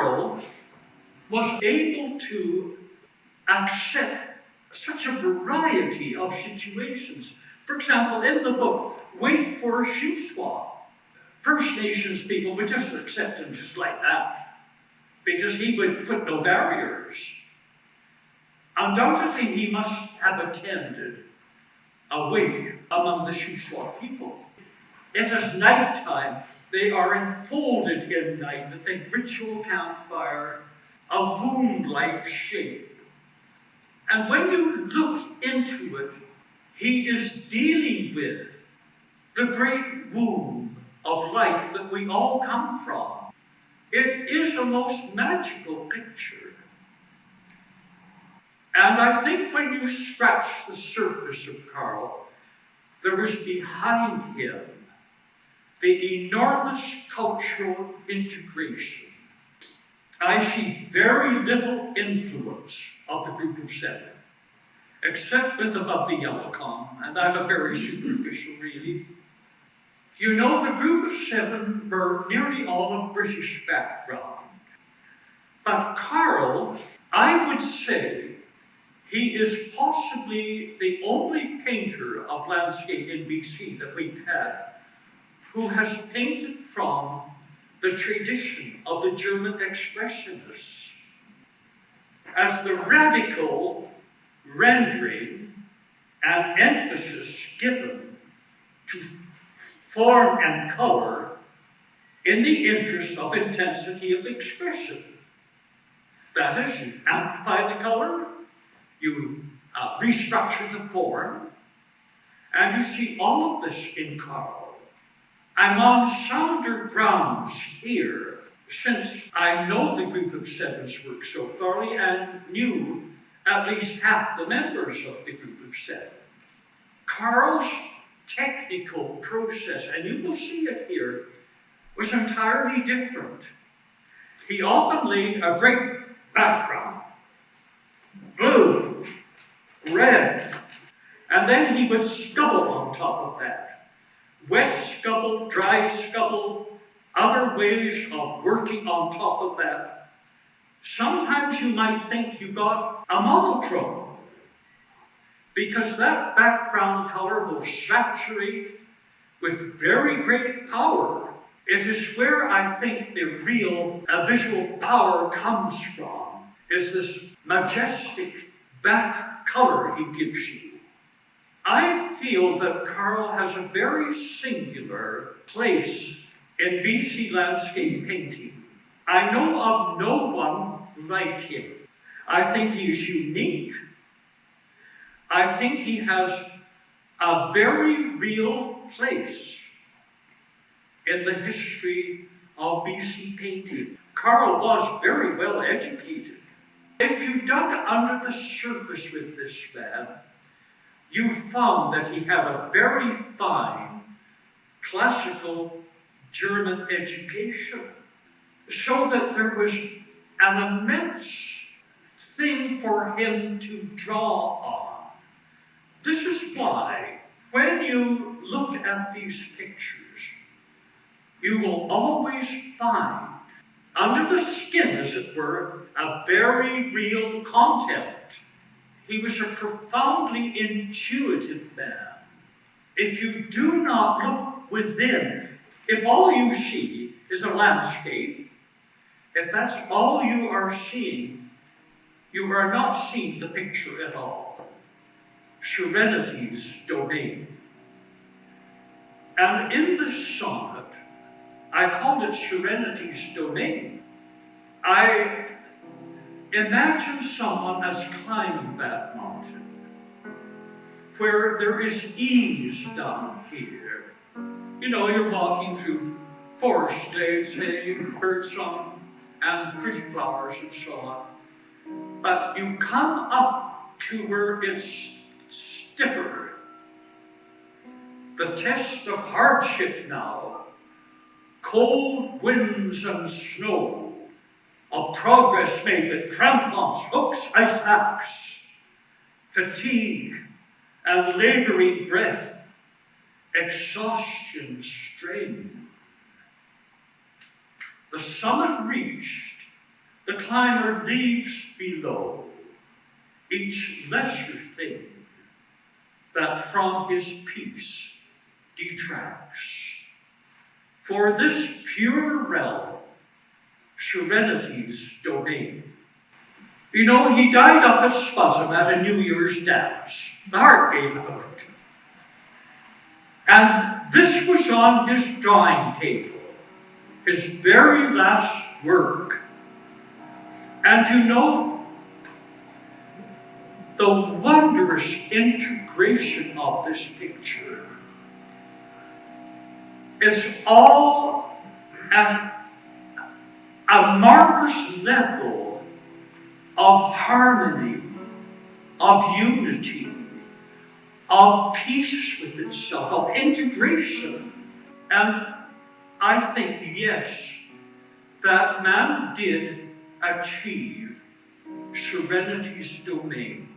Carroll was able to accept such a variety of situations. For example, in the book, Wait for a Shuswap, First Nations people would just accept him just like that, because he would put no barriers. Undoubtedly, he must have attended a wake among the Shuswap people. It is nighttime. They are enfolded in night with a ritual campfire, a womb-like shape. And when you look into it, he is dealing with the great womb of life that we all come from. It is a most magical picture. And I think when you scratch the surface of Carroll, there is behind him the enormous cultural integration. I see very little influence of the Group of Seven, except with Above the Yallecon, and I'm a very superficial, really. You know, the Group of Seven were nearly all of British background. But Carroll, I would say, he is possibly the only painter of landscape in BC that we've had who has painted from the tradition of the German Expressionists as the radical rendering and emphasis given to form and color in the interest of intensity of expression. That is, you amplify the color, you restructure the form, and you see all of this in Carroll. I'm on sounder grounds here, since I know the Group of Seven's work so thoroughly and knew at least half the members of the Group of Seven. Carroll's technical process, and you will see it here, was entirely different. He often laid a great background, blue, red, and then he would stubble on top of that. Wet stubble, dry stubble, other ways of working on top of that. Sometimes you might think you got a monochrome, because that background color will saturate with very great power. It is where I think the real visual power comes from, is this majestic back color he gives you. I feel that Carroll has a very singular place in BC landscape painting. I know of no one like him. I think he is unique. I think he has a very real place in the history of BC painting. Carroll was very well educated. If you dug under the surface with this man, you found that he had a very fine classical German education, so that there was an immense thing for him to draw on. This is why, when you look at these pictures, you will always find, under the skin, as it were, a very real content. He was a profoundly intuitive man. If you do not look within, if all you see is a landscape, if that's all you are seeing, you are not seeing the picture at all. Serenity's domain. And in the sonnet, I called it Serenity's domain. I imagine someone as climbing that mountain, where there is ease down here. You know, you're walking through forest glades, say, birdsong, and pretty flowers and so on. But you come up to where it's stiffer. The test of hardship now, cold winds and snow, of progress made with crampons, hooks, ice axe, fatigue and laboring breath, exhaustion, strain. The summit reached, The climber leaves below each lesser thing that from his peace detracts. For this pure realm, serenity's domain. You know, he died up at Spuzzum at a New Year's dance. The heart gave out. And this was on his drawing table, his very last work. And you know, the wondrous integration of this picture is all at a marvelous level of harmony, of unity, of peace with itself, of integration. And I think, yes, that man did achieve serenity's domain.